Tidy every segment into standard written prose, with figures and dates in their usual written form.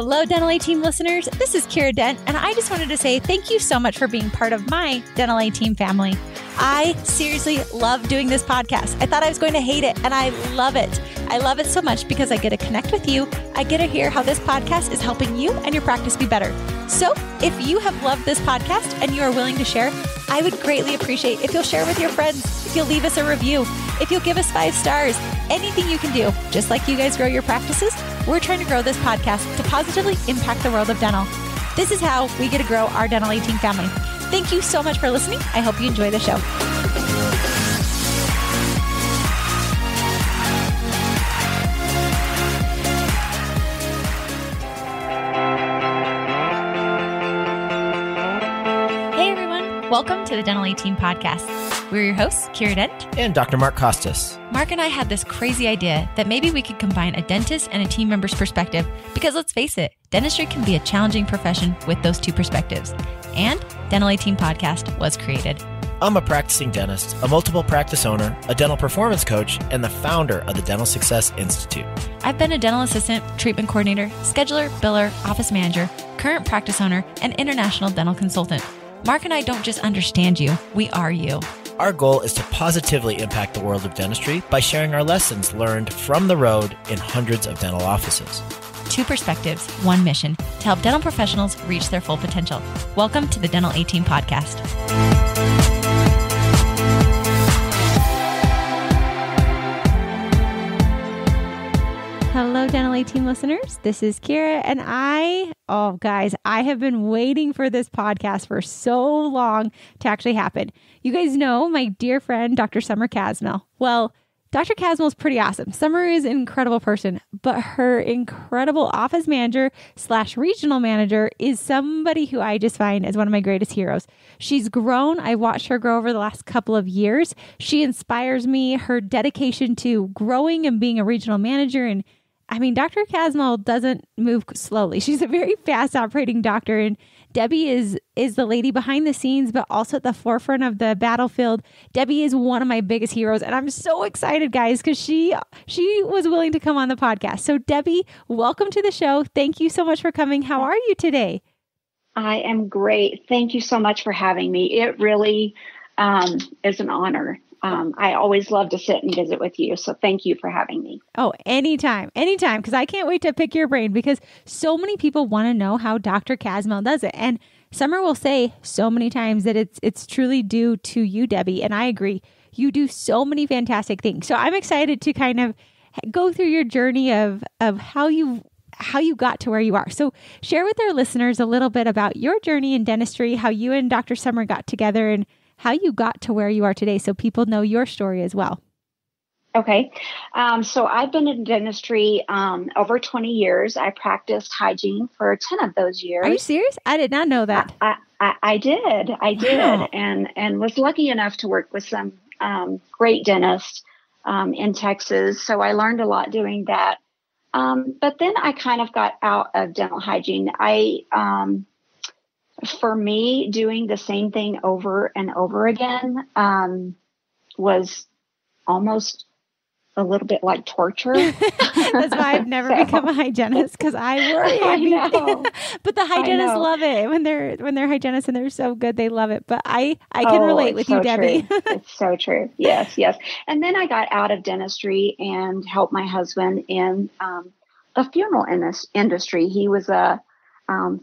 Hello, Dental A Team listeners. This is Kira Dent, and I just wanted to say thank you so much for being part of my Dental A Team family. I seriously love doing this podcast. I thought I was going to hate it, and I love it. I love it so much because I get to connect with you. I get to hear how this podcast is helping you and your practice be better. So if you have loved this podcast and you are willing to share, I would greatly appreciate if you'll share with your friends, if you'll leave us a review, if you'll give us 5 stars, anything you can do. Just like you guys grow your practices, we're trying to grow this podcast to positively impact the world of dental. This is how we get to grow our Dental A Team family. Thank you so much for listening. I hope you enjoy the show. Welcome to the Dental A Team podcast. We're your hosts, Kira Dent and Dr. Mark Costas. Mark and I had this crazy idea that maybe we could combine a dentist and a team member's perspective because let's face it, dentistry can be a challenging profession with those two perspectives. And Dental A Team podcast was created. I'm a practicing dentist, a multiple practice owner, a dental performance coach, and the founder of the Dental Success Institute. I've been a dental assistant, treatment coordinator, scheduler, biller, office manager, current practice owner, and international dental consultant. Mark and I don't just understand you, we are you. Our goal is to positively impact the world of dentistry by sharing our lessons learned from the road in hundreds of dental offices. 2 perspectives, 1 mission, to help dental professionals reach their full potential. Welcome to the Dental A Team podcast. Hello, Dental A Team listeners. This is Kira, and I have been waiting for this podcast for so long to actually happen. You guys know my dear friend, Dr. Summer Casmel. Well, Dr. Casmel is pretty awesome. Summer is an incredible person, but her incredible office manager / regional manager is somebody who I just find as one of my greatest heroes. She's grown. I watched her grow over the last couple of years. She inspires me. Her dedication to growing and being a regional manager, and Dr. Casmel doesn't move slowly. She's a very fast operating doctor, and Debbie is the lady behind the scenes, but also at the forefront of the battlefield. Debbie is one of my biggest heroes, and I'm so excited, guys, because she was willing to come on the podcast. So Debbie, welcome to the show. Thank you so much for coming. How are you today? I am great. Thank you so much for having me. It really is an honor. I always love to sit and visit with you. So thank you for having me. Oh, anytime. Because I can't wait to pick your brain because so many people want to know how Dr. Casmel does it. And Summer will say so many times that it's truly due to you, Debbie. And I agree. You do so many fantastic things. So I'm excited to kind of go through your journey of how you got to where you are. So share with our listeners a little bit about your journey in dentistry, how you and Dr. Summer got together, and how you got to where you are today so people know your story as well. Okay. So I've been in dentistry over 20 years. I practiced hygiene for 10 of those years. Are you serious? I did not know that. I did. Wow. And was lucky enough to work with some great dentists in Texas. So I learned a lot doing that. But then I kind of got out of dental hygiene. For me, doing the same thing over and over again was almost a little bit like torture. That's why I've never become a hygienist because I worry. I know. But the hygienists love it when they're hygienists and they're so good. They love it. But I can relate with you, Debbie. It's so true. Yes. And then I got out of dentistry and helped my husband in the funeral industry. He was a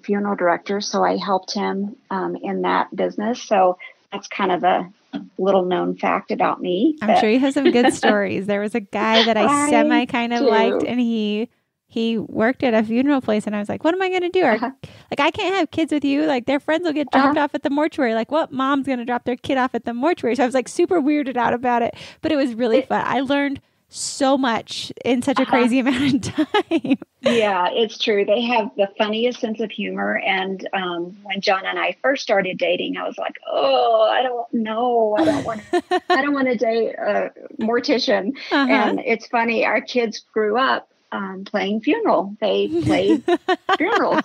funeral director, so I helped him in that business. So that's kind of a little known fact about me. I'm sure he has some good stories. There was a guy that I semi kind of liked, and he worked at a funeral place, and I was like, what am I going to do? Like, I can't have kids with you. Like, their friends will get dropped off at the mortuary. Like, what mom's going to drop their kid off at the mortuary? So I was like super weirded out about it, but it was really fun. I learned so much in such a crazy amount of time. Yeah, it's true. They have the funniest sense of humor. And when John and I first started dating, I was like, oh, I don't know. I don't want to date a mortician. And it's funny. Our kids grew up playing funeral. They played funerals.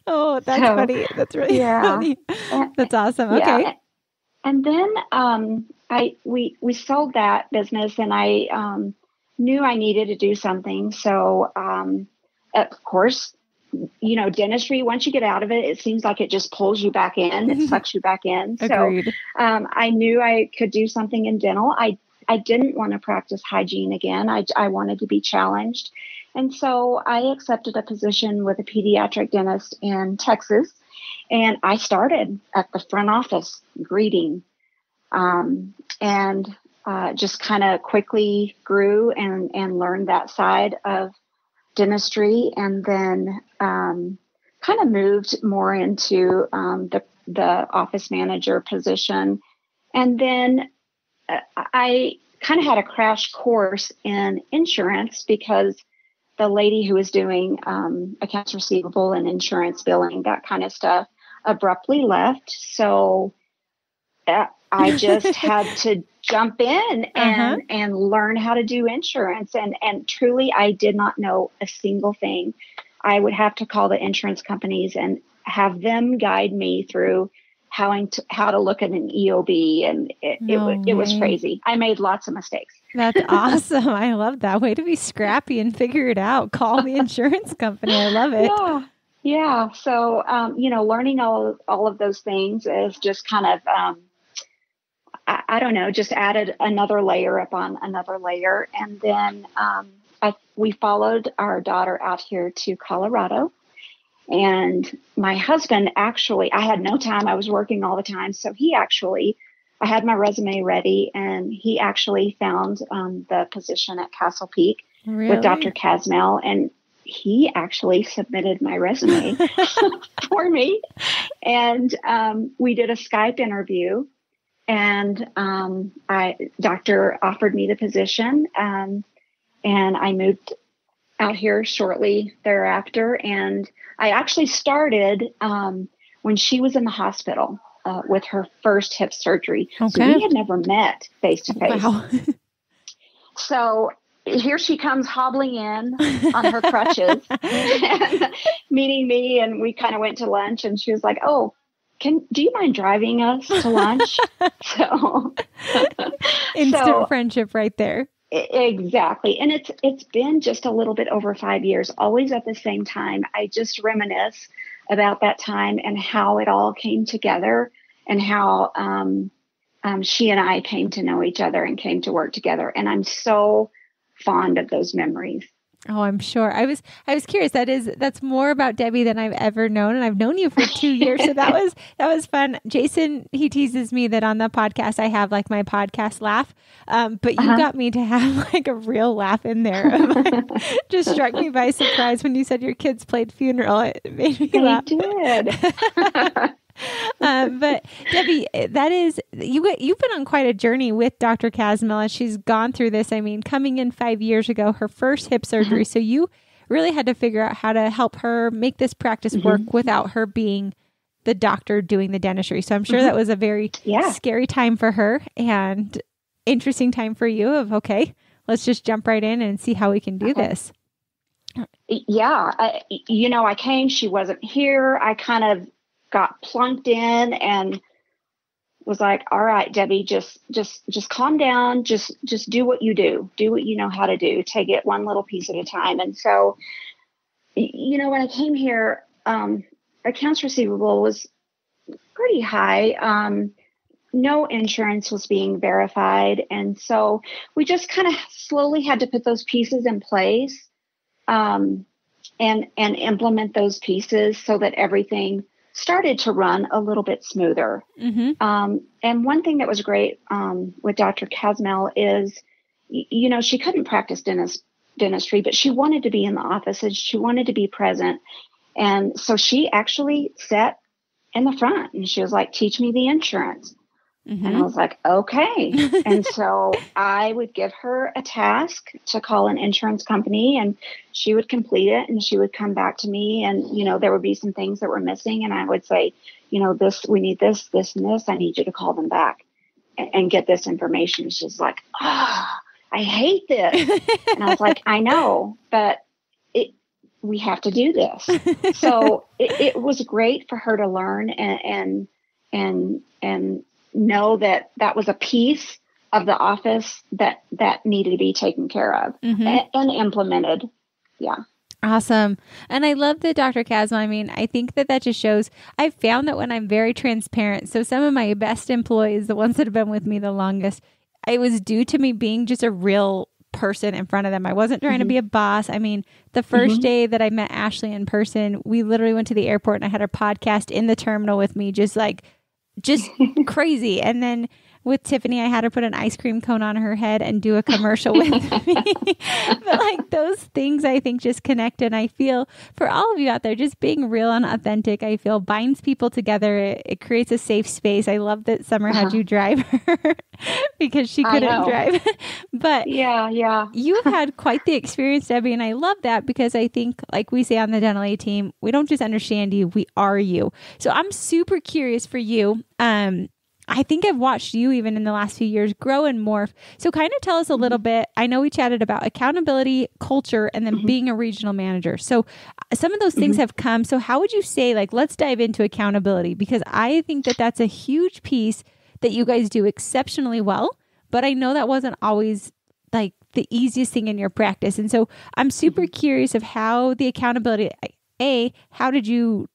Oh, that's funny. That's really funny. That's awesome. Okay. Yeah. And then we sold that business, and I knew I needed to do something. So, of course, dentistry, once you get out of it, it seems like it just pulls you back in. It sucks you back in. Agreed. So I knew I could do something in dental. I didn't want to practice hygiene again. I wanted to be challenged. And so I accepted a position with a pediatric dentist in Texas. And I started at the front office greeting, and just kind of quickly grew and learned that side of dentistry, and then kind of moved more into the office manager position. And then I kind of had a crash course in insurance because the lady who was doing accounts receivable and insurance billing, that kind of stuff, abruptly left. So I just had to jump in and learn how to do insurance. And truly, I did not know a single thing. I would have to call the insurance companies and have them guide me through how to look at an EOB. And it was crazy. I made lots of mistakes. That's awesome. I love that. Way to be scrappy and figure it out. Call the insurance company. I love it. Yeah. So, learning all of those things is just kind of, I don't know, just added another layer upon another layer. And then we followed our daughter out here to Colorado. And my husband actually, I had no time. I was working all the time. So I had my resume ready, and he actually found the position at Castle Peak with Dr. Casmel. And he actually submitted my resume for me. And we did a Skype interview. And doctor offered me the position, and I moved out here shortly thereafter. And I actually started when she was in the hospital with her first hip surgery. Okay. So we had never met face to face. Wow. So here she comes hobbling in on her crutches, meeting me, and we kind of went to lunch. And she was like, "Oh, do you mind driving us to lunch?" So instant friendship right there. Exactly. And it's been just a little bit over 5 years, always at the same time. I just reminisce about that time and how it all came together, and how she and I came to know each other and came to work together. And I'm so fond of those memories. Oh, I'm sure. I was curious. That's more about Debbie than I've ever known, and I've known you for 2 years, so that was fun. Jason, he teases me that on the podcast I have like my podcast laugh, but you got me to have like a real laugh in there. Just struck me by surprise when you said your kids played funeral. It made me laugh. They did. But Debbie, you've been on quite a journey with Dr. Casmel as she's gone through this. I mean, coming in 5 years ago, her first hip surgery. So you really had to figure out how to help her make this practice work without her being the doctor doing the dentistry. So I'm sure that was a very scary time for her and interesting time for you of, okay, let's just jump right in and see how we can do this. Yeah. I came, she wasn't here. I kind of got plunked in and was like, "All right, Debbie, just calm down. Just do what you do. Do what you know how to do. Take it one little piece at a time." And so, when I came here, accounts receivable was pretty high. No insurance was being verified. And so we just kind of slowly had to put those pieces in place, and implement those pieces so that everything started to run a little bit smoother. And one thing that was great with Dr. Casmel is, she couldn't practice dentistry, but she wanted to be in the office and she wanted to be present. And so she actually sat in the front and she was like, "Teach me the insurance." And I was like, "Okay." And so I would give her a task to call an insurance company, and she would complete it, and she would come back to me, and, there would be some things that were missing. And I would say, "This, we need this, this, and this. I need you to call them back and get this information." She's like, "I hate this." And I was like, "I know, but we have to do this." So it was great for her to learn and know that was a piece of the office that needed to be taken care of and implemented. Yeah. Awesome. And I love that, Dr. Casma. I mean, I think that just shows, I've found that when I'm very transparent, so some of my best employees, the ones that have been with me the longest, it was due to me being just a real person in front of them. I wasn't trying to be a boss. I mean, the first day that I met Ashley in person, we literally went to the airport and I had her podcast in the terminal with me, just crazy. And then with Tiffany, I had her put an ice cream cone on her head and do a commercial with me. But like those things, I think just connect. And I feel for all of you out there, just being real and authentic, I feel binds people together. It creates a safe space. I love that Summer had you drive her because she couldn't drive. But yeah, you've had quite the experience, Debbie. And I love that because I think, like we say on the Dental A team, we don't just understand you, we are you. So I'm super curious for you. I think I've watched you even in the last few years grow and morph. So kind of tell us a little bit. I know we chatted about accountability, culture, and then being a regional manager. So some of those things have come. So how would you say, like, let's dive into accountability? Because I think that that's a huge piece that you guys do exceptionally well. But I know that wasn't always like the easiest thing in your practice. And so I'm super curious of how the accountability, how did you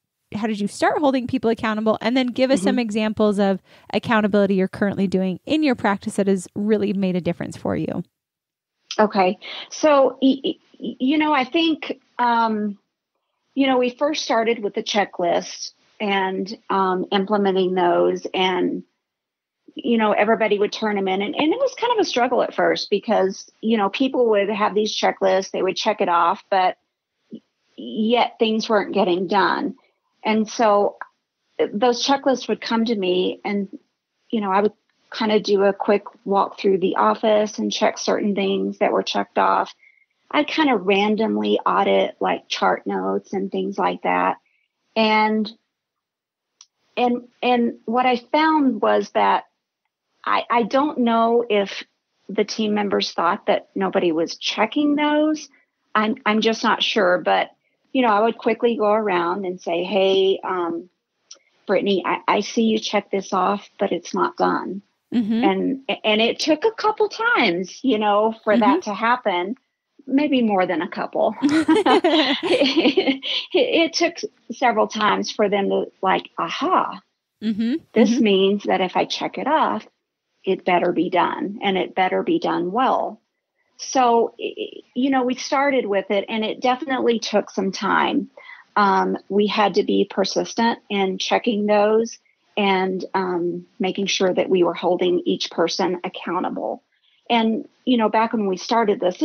start holding people accountable? And then give us some examples of accountability you're currently doing in your practice that has really made a difference for you. Okay. So, I think, we first started with the checklist and implementing those, and, everybody would turn them in. And it was kind of a struggle at first because, people would have these checklists, they would check it off, but yet things weren't getting done. And so those checklists would come to me and, I would kind of do a quick walk through the office and check certain things that were checked off. I'd kind of randomly audit like chart notes and things like that. And what I found was that I don't know if the team members thought that nobody was checking those. I'm just not sure, but I would quickly go around and say, hey, Brittany, I see you check this off, but it's not done. And it took a couple times, for that to happen, maybe more than a couple. it took several times for them to like, aha, this means that if I check it off, it better be done and it better be done well. So, we started with it and it definitely took some time. We had to be persistent in checking those and making sure that we were holding each person accountable. And, back when we started this,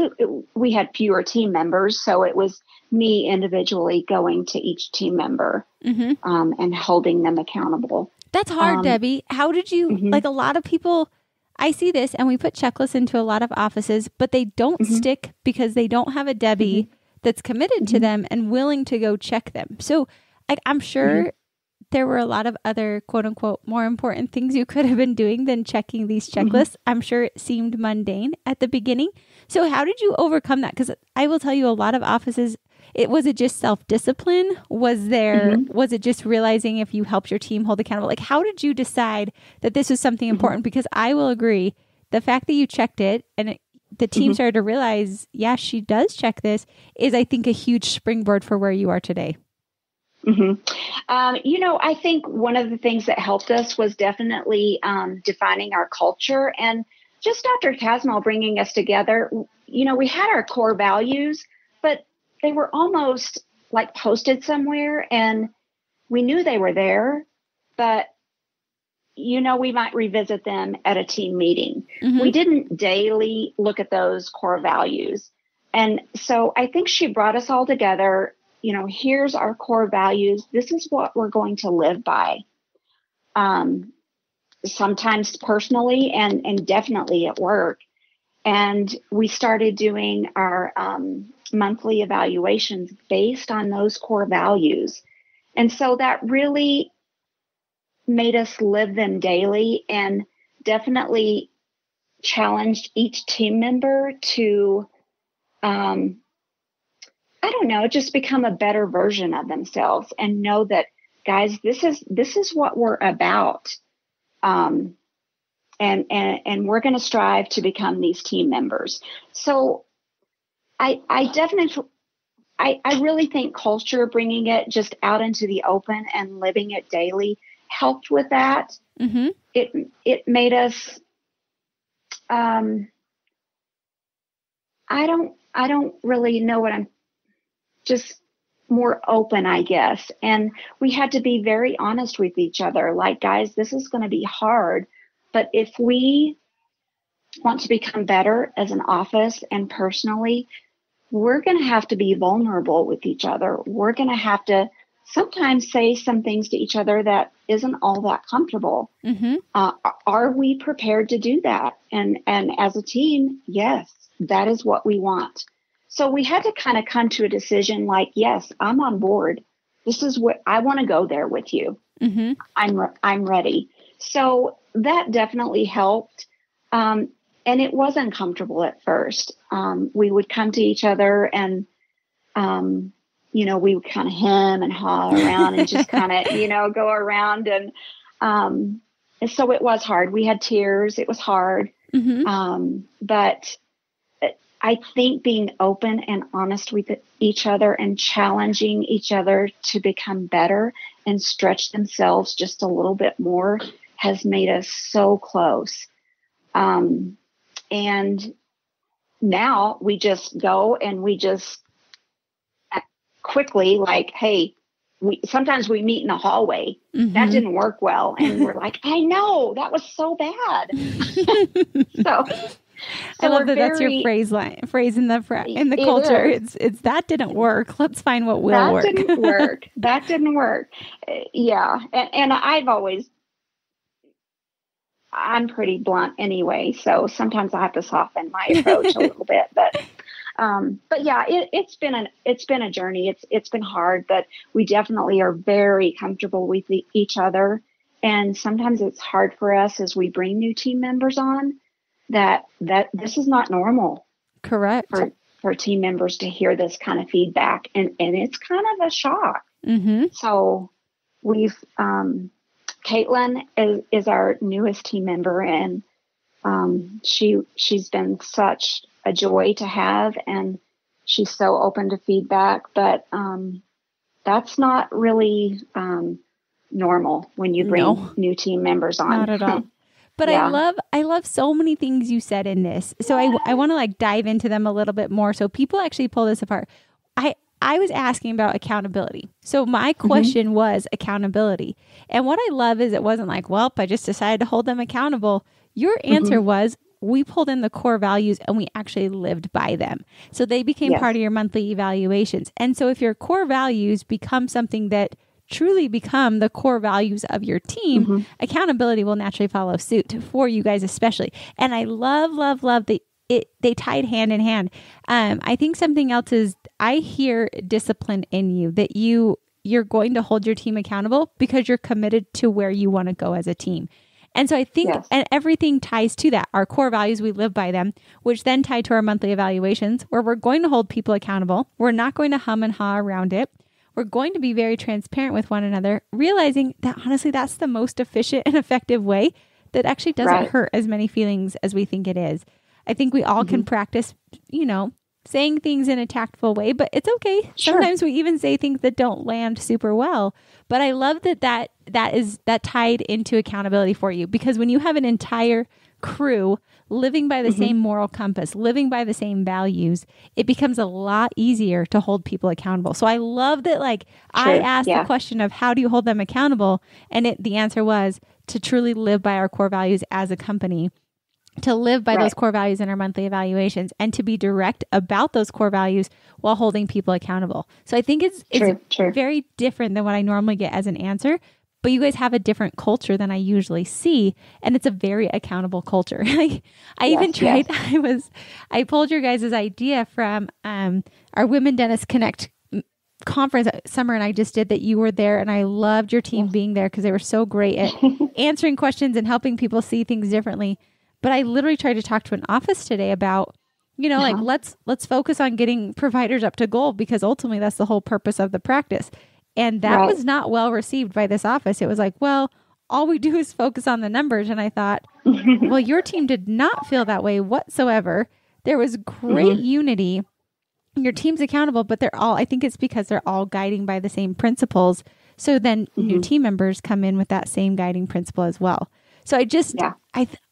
we had fewer team members. So it was me individually going to each team member and holding them accountable. That's hard, Debbie. How did you, like a lot of people, I see this and we put checklists into a lot of offices, but they don't stick because they don't have a Debbie that's committed to them and willing to go check them. So I'm sure there were a lot of other quote unquote more important things you could have been doing than checking these checklists. I'm sure it seemed mundane at the beginning. So how did you overcome that? Because I will tell you, a lot of offices, was it just self-discipline? Was it just realizing if you helped your team hold accountable? Like, how did you decide that this was something important? Because I will agree, the fact that you checked it and the team started to realize, yeah, she does check this, is I think a huge springboard for where you are today. I think one of the things that helped us was definitely defining our culture and just Dr. Casma bringing us together. We had our core values, but they were almost like posted somewhere and we knew they were there, but we might revisit them at a team meeting. We didn't daily look at those core values. And so I think she brought us all together. Here's our core values. This is what we're going to live by. Sometimes personally and definitely at work. And we started doing our monthly evaluations based on those core values. And so that really made us live them daily and definitely challenged each team member to, just become a better version of themselves and know that, guys, this is what we're about. and we're going to strive to become these team members. So I really think culture, bringing it just out into the open and living it daily, helped with that. Mm-hmm. It made us, I don't really know what I'm, just more open, I guess. And we had to be very honest with each other. Like, guys, this is going to be hard, but if we want to become better as an office and personally, we're going to have to be vulnerable with each other. We're going to have to sometimes say some things to each other that isn't all that comfortable. Mm-hmm. Are we prepared to do that? And as a team, yes, that is what we want. So we had to kind of come to a decision like, yes, I'm on board. This is what I want to go there with you. Mm-hmm. I'm ready. So that definitely helped. And it was uncomfortable at first. We would come to each other and, we would kind of hem and haw around and just kind of, go around. And so it was hard. We had tears. It was hard. Mm-hmm. But I think being open and honest with each other and challenging each other to become better and stretch themselves just a little bit more has made us so close. And now we just go and we just quickly like, hey, sometimes we meet in the hallway. Mm-hmm. That didn't work well. And we're like, I know, that was so bad. So I love that that's your phrase in the culture. It's that didn't work. Let's find what will work. That didn't work. Yeah. And I'm pretty blunt anyway. So sometimes I have to soften my approach a little bit, but yeah, it's been a journey. It's been hard, but we definitely are very comfortable with each other. And sometimes it's hard for us as we bring new team members on that this is not normal. Correct. For team members to hear this kind of feedback. And it's kind of a shock. Mm-hmm. So we've, Caitlin is our newest team member, and she's been such a joy to have, and she's so open to feedback, but that's not really normal when you bring new team members on. Not at all. But yeah. I love so many things you said in this. So I want to like dive into them a little bit more so people actually pull this apart. I was asking about accountability. So my question mm-hmm. was accountability. And what I love is it wasn't like, well, I just decided to hold them accountable. Your answer mm-hmm. was, we pulled in the core values and we actually lived by them. So they became part of your monthly evaluations. And so if your core values become something that truly become the core values of your team, mm-hmm. accountability will naturally follow suit for you guys especially. And I love that they tied hand in hand. I think something else is I hear discipline in you, that you're going to hold your team accountable because you're committed to where you want to go as a team. And so I think and everything ties to that. Our core values, we live by them, which then tie to our monthly evaluations where we're going to hold people accountable. We're not going to hum and haw around it. We're going to be very transparent with one another, realizing that honestly, that's the most efficient and effective way that actually doesn't hurt as many feelings as we think it is. I think we all mm-hmm. can practice, saying things in a tactful way, but it's okay. Sure. Sometimes we even say things that don't land super well. But I love that tied into accountability for you, because when you have an entire crew living by the mm-hmm. same moral compass, living by the same values, it becomes a lot easier to hold people accountable. So I love that, I asked the question of how do you hold them accountable? And the answer was to truly live by our core values as a company, to live by those core values in our monthly evaluations, and to be direct about those core values while holding people accountable. So I think it's very different than what I normally get as an answer, but you guys have a different culture than I usually see. And it's a very accountable culture. I pulled your guys' idea from our Women Dentists Connect conference Summer and I just did, that you were there, and I loved your team being there because they were so great at answering questions and helping people see things differently. But I literally tried to talk to an office today about, let's focus on getting providers up to goal, because ultimately that's the whole purpose of the practice. And that was not well received by this office. It was like, well, all we do is focus on the numbers. And I thought, Well, your team did not feel that way whatsoever. There was great unity. Your team's accountable, but I think it's because they're all guiding by the same principles. So then new team members come in with that same guiding principle as well. So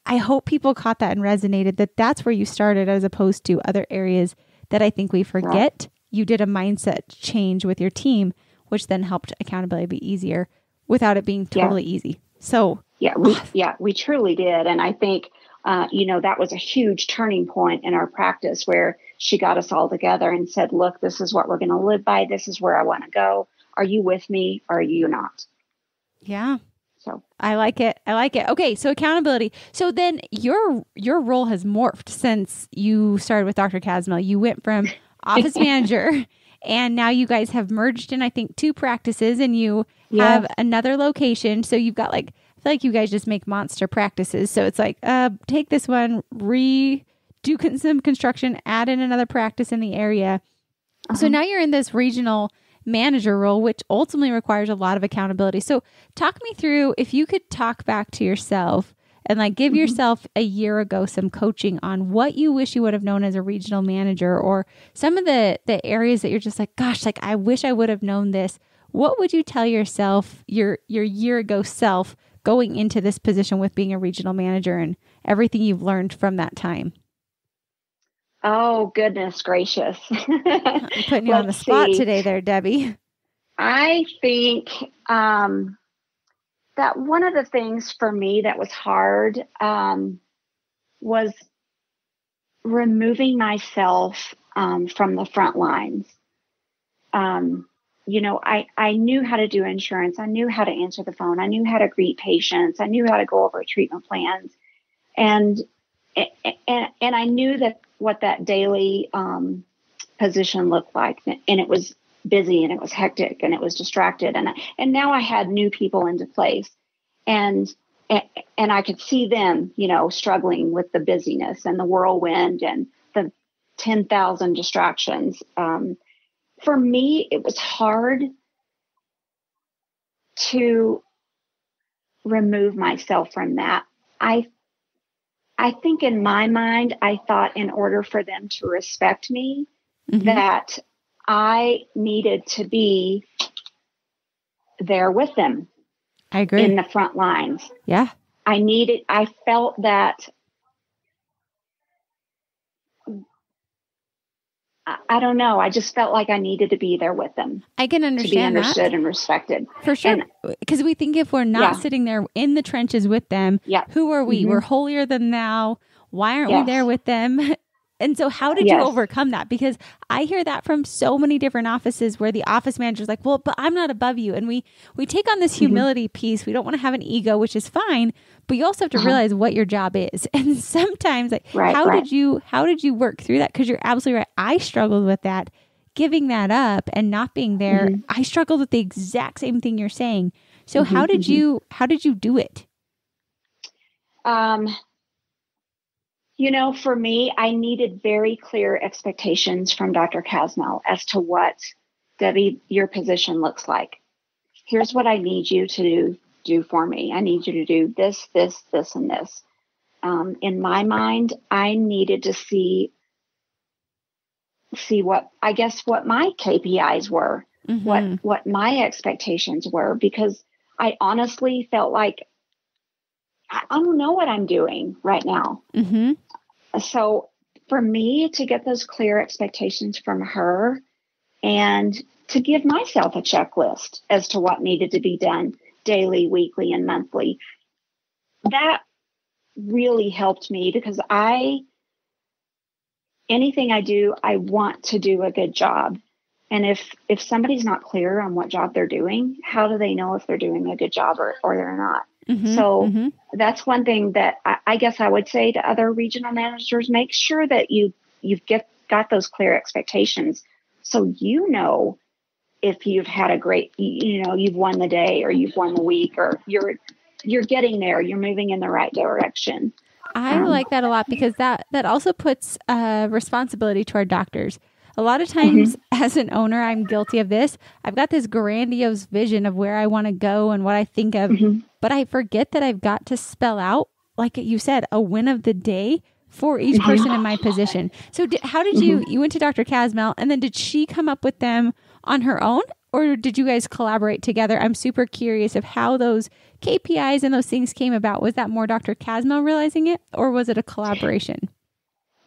I hope people caught that and resonated that that's where you started as opposed to other areas that I think we forget. Right. You did a mindset change with your team, which then helped accountability be easier without it being totally easy. So we truly did. And I think, that was a huge turning point in our practice where she got us all together and said, look, this is what we're going to live by. This is where I want to go. Are you with me? Or are you not? Yeah. So I like it. Okay. So accountability. So then your role has morphed since you started with Dr. Casmel. You went from office manager and now you guys have merged in, I think, 2 practices and you have another location. So you've got I feel like you guys just make monster practices. So it's like, take this one, do some construction, add in another practice in the area. So now you're in this regional manager role, which ultimately requires a lot of accountability. So talk me through, if you could talk back to yourself and give yourself a year ago some coaching on what you wish you would have known as a regional manager, or some of the areas that you're just like, gosh, I wish I would have known this. What would you tell yourself, your year ago self, going into this position with being a regional manager and everything you've learned from that time? Oh, goodness gracious. I'm putting you on the spot today there, Debbie. I think that one of the things for me that was hard was removing myself from the front lines. I knew how to do insurance. I knew how to answer the phone. I knew how to greet patients. I knew how to go over treatment plans. And I knew that what that daily position looked like. And it was busy and it was hectic and it was distracted. And now I had new people into place and I could see them, struggling with the busyness and the whirlwind and the 10,000 distractions. For me, it was hard to remove myself from that. I think in my mind, I thought in order for them to respect me, that I needed to be there with them. I agree. In the front lines. Yeah. I felt that, I don't know. I just felt like I needed to be there with them. I can understand to be understood that. And respected. For sure. Because we think if we're not sitting there in the trenches with them, who are we? We're holier than thou. Why aren't we there with them? And so how did you overcome that? Because I hear that from so many different offices where the office manager's like, well, but I'm not above you. And we take on this humility piece. We don't want to have an ego, which is fine, but you also have to realize what your job is. And sometimes how did you work through that? Because you're absolutely right. I struggled with that, giving that up and not being there. I struggled with the exact same thing you're saying. So how did you do it? For me, I needed very clear expectations from Dr. Casmel as to what, Debbie, your position looks like. Here's what I need you to do for me. I need you to do this, this, this, and this. In my mind, I needed to see what my KPIs were, what my expectations were, because I honestly felt like I don't know what I'm doing right now. So for me to get those clear expectations from her and to give myself a checklist as to what needed to be done daily, weekly, and monthly, that really helped me because anything I do, I want to do a good job. And if somebody's not clear on what job they're doing, how do they know if they're doing a good job or they're not? That's one thing that I guess I would say to other regional managers, make sure that you've got those clear expectations. So, if you've had a great, you've won the day or you've won the week or you're getting there, you're moving in the right direction. I like that a lot because that also puts responsibility to our doctors. A lot of times as an owner, I'm guilty of this. I've got this grandiose vision of where I want to go and what I think of, but I forget that I've got to spell out like you said, a win of the day for each person in my position. So how did you went to Dr. Casmel, and then did she come up with them on her own, or did you guys collaborate together? I'm super curious of how those KPIs and those things came about. Was that more Dr. Casmel realizing it, or was it a collaboration?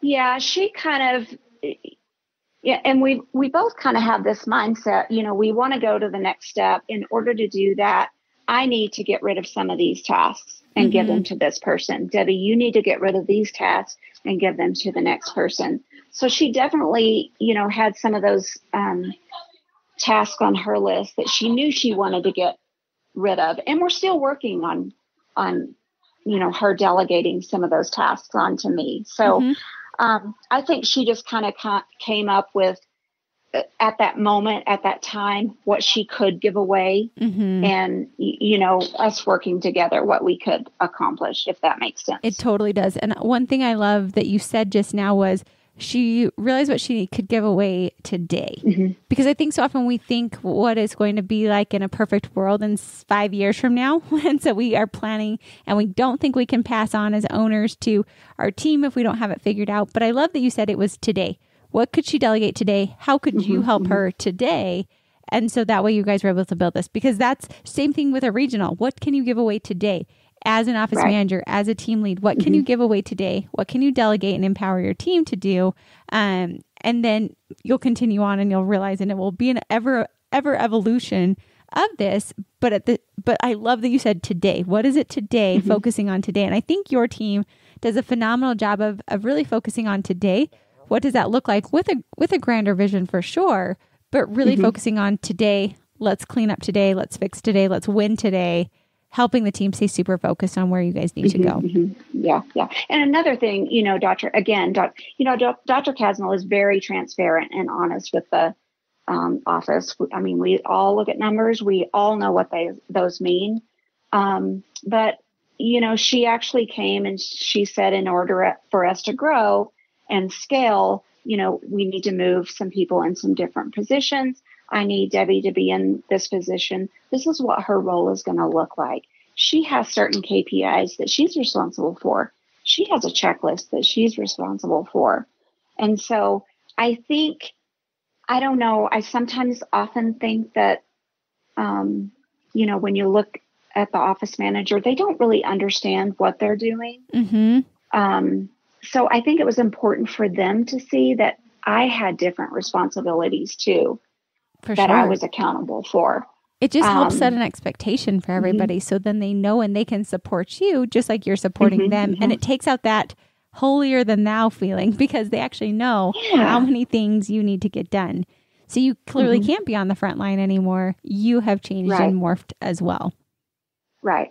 Yeah, she kind of, and we both kind of have this mindset, we want to go to the next step. In order to do that, I need to get rid of some of these tasks and give them to this person. Debbie, you need to get rid of these tasks and give them to the next person. So she definitely, had some of those tasks on her list that she knew she wanted to get rid of. And we're still working on her delegating some of those tasks onto me. So I think she just kind of came up with, at that moment, at that time, what she could give away, and, us working together, what we could accomplish, if that makes sense. It totally does. And one thing I love that you said just now was she realized what she could give away today. Because I think so often we think what is going to be like in a perfect world in 5 years from now. And so we are planning, and we don't think we can pass on as owners to our team if we don't have it figured out. But I love that you said it was today. What could she delegate today? How could you help her today? And so that way you guys were able to build this, because that's same thing with a regional. What can you give away today as an office manager, as a team lead? What can you give away today? What can you delegate and empower your team to do? And then you'll continue on, and you'll realize, and it will be an ever evolution of this. But I love that you said today. What is it today? Focusing on today. And I think your team does a phenomenal job of really focusing on today. What does that look like with a grander vision for sure, but really focusing on today. Let's clean up today. Let's fix today. Let's win today. Helping the team stay super focused on where you guys need to go. Yeah. And another thing, Dr. Casmel is very transparent and honest with the office. I mean, we all look at numbers. We all know what those mean. But, she actually came and she said, in order for us to grow and scale, we need to move some people in some different positions. I need Debbie to be in this position. This is what her role is going to look like. She has certain KPIs that she's responsible for. She has a checklist that she's responsible for. And so I think, I don't know, I sometimes often think that, when you look at the office manager, they don't really understand what they're doing. So I think it was important for them to see that I had different responsibilities too, I was accountable for. It just helps set an expectation for everybody. So then they know, and they can support you just like you're supporting them. And it takes out that holier than thou feeling, because they actually know how many things you need to get done. So you clearly can't be on the front line anymore. You have changed and morphed as well. Right.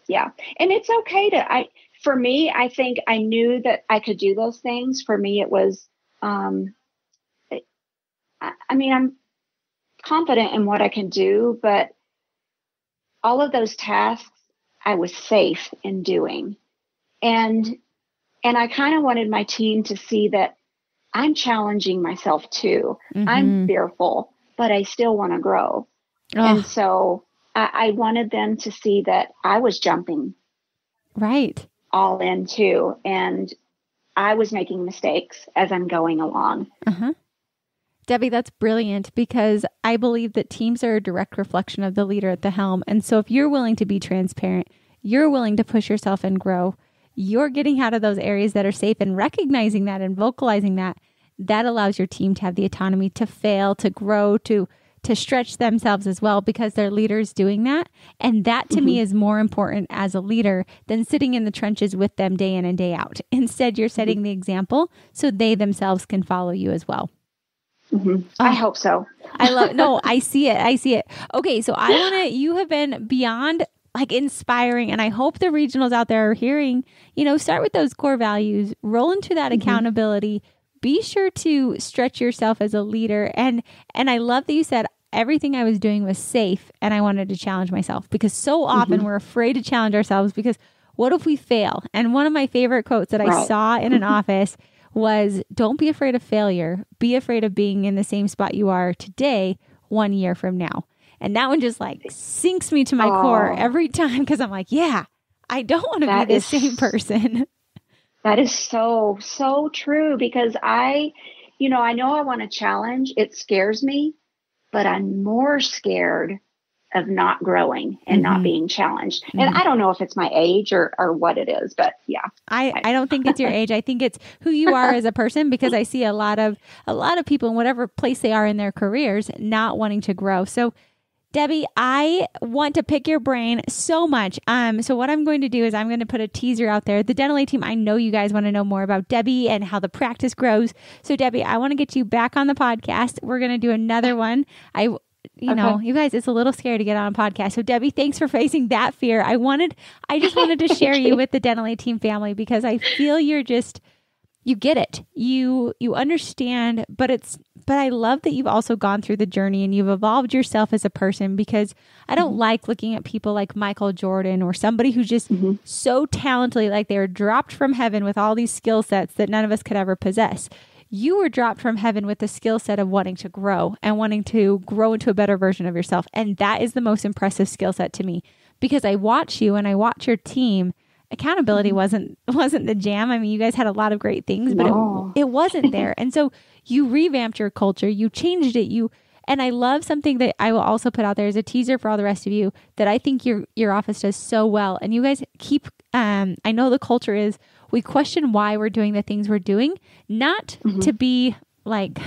Yeah. And it's okay for me, I think I knew that I could do those things. For me, it was, I'm confident in what I can do, but all of those tasks I was safe in doing. And I kind of wanted my team to see that I'm challenging myself too. I'm fearful, but I still want to grow. And so I wanted them to see that I was jumping all in too. And I was making mistakes as I'm going along. Debbie, that's brilliant, because I believe that teams are a direct reflection of the leader at the helm. And so if you're willing to be transparent, you're willing to push yourself and grow, you're getting out of those areas that are safe, and recognizing that and vocalizing that allows your team to have the autonomy to fail, to grow, to stretch themselves as well, because their leader's doing that. And that to me is more important as a leader than sitting in the trenches with them day in and day out. Instead, you're setting the example so they themselves can follow you as well. I hope so. I see it. Okay. So you have been beyond inspiring, and I hope the regionals out there are hearing, start with those core values, roll into that accountability, be sure to stretch yourself as a leader. And I love that you said everything I was doing was safe, and I wanted to challenge myself, because so often we're afraid to challenge ourselves because what if we fail? And one of my favorite quotes that I saw in an office was, don't be afraid of failure. Be afraid of being in the same spot you are today, 1 year from now. And that one just sinks me to my core every time, because I'm like, yeah, I don't want to be the same person. That is so, so true, because I know I want to challenge. It scares me, but I'm more scared of not growing and not being challenged. And I don't know if it's my age or what it is, but yeah. I don't think it's your age. I think it's who you are as a person, because I see a lot of people in whatever place they are in their careers not wanting to grow. So Debbie, I want to pick your brain so much. So what I'm going to do is I'm going to put a teaser out there. The Dental Aid team, I know you guys want to know more about Debbie and how the practice grows. So Debbie, I want to get you back on the podcast. We're going to do another one. You know, you guys, it's a little scary to get on a podcast. So Debbie, thanks for facing that fear. I just wanted to share you with the Dental Aid team family, because I feel you get it. You understand, but I love that you've also gone through the journey and you've evolved yourself as a person, because I don't like looking at people like Michael Jordan or somebody who's just so talented, like they were dropped from heaven with all these skill sets that none of us could ever possess. You were dropped from heaven with the skill set of wanting to grow and wanting to grow into a better version of yourself. And that is the most impressive skill set to me, because I watch you and I watch your team. Accountability wasn't the jam. I mean, you guys had a lot of great things, but it wasn't there. And so you revamped your culture, you changed it, and I love something that I will also put out there as a teaser for all the rest of you that I think your office does so well. And you guys keep, I know the culture is, we question why we're doing the things we're doing, not to be like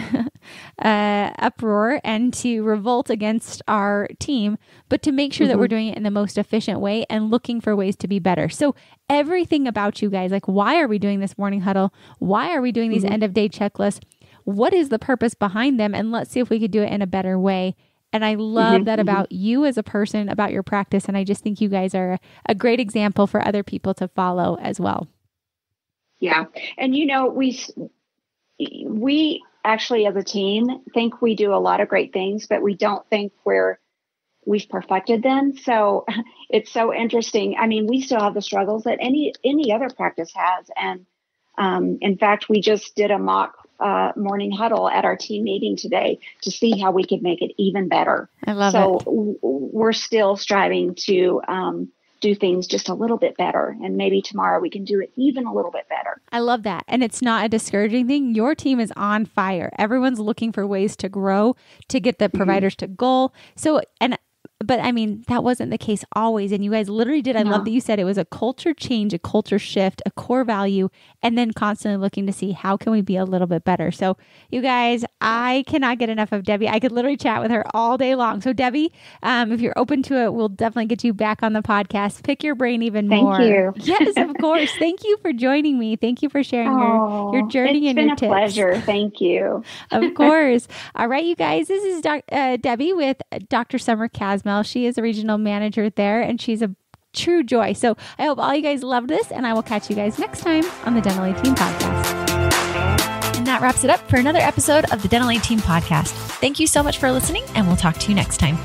uproar and to revolt against our team, but to make sure that we're doing it in the most efficient way and looking for ways to be better. So everything about you guys, like, why are we doing this morning huddle? Why are we doing these end of day checklists? What is the purpose behind them? And let's see if we could do it in a better way. And I love that about you as a person, about your practice. And I just think you guys are a great example for other people to follow as well. Yeah. And, we actually as a team think we do a lot of great things, but we don't think we've perfected them. So it's so interesting. I mean, we still have the struggles that any other practice has. And in fact, we just did a mock morning huddle at our team meeting today to see how we could make it even better. I love it. So we're still striving to do things just a little bit better. And maybe tomorrow we can do it even a little bit better. I love that. And it's not a discouraging thing. Your team is on fire. Everyone's looking for ways to grow, to get the providers to goal. So, but I mean, that wasn't the case always. And you guys literally did. I love that you said it was a culture change, a culture shift, a core value, and then constantly looking to see how can we be a little bit better. So you guys, I cannot get enough of Debbie. I could literally chat with her all day long. So Debbie, if you're open to it, we'll definitely get you back on the podcast, pick your brain even more. Thank you. Yes, of course. Thank you for joining me. Thank you for sharing your journey and your tips. It's been a pleasure. Thank you. Of course. All right, you guys, this is Debbie with Dr. Summer Casmel. She is a regional manager there, and she's a true joy. So I hope all you guys loved this, and I will catch you guys next time on the Dental Aid Team Podcast. And that wraps it up for another episode of the Dental Aid Team Podcast. Thank you so much for listening, and we'll talk to you next time.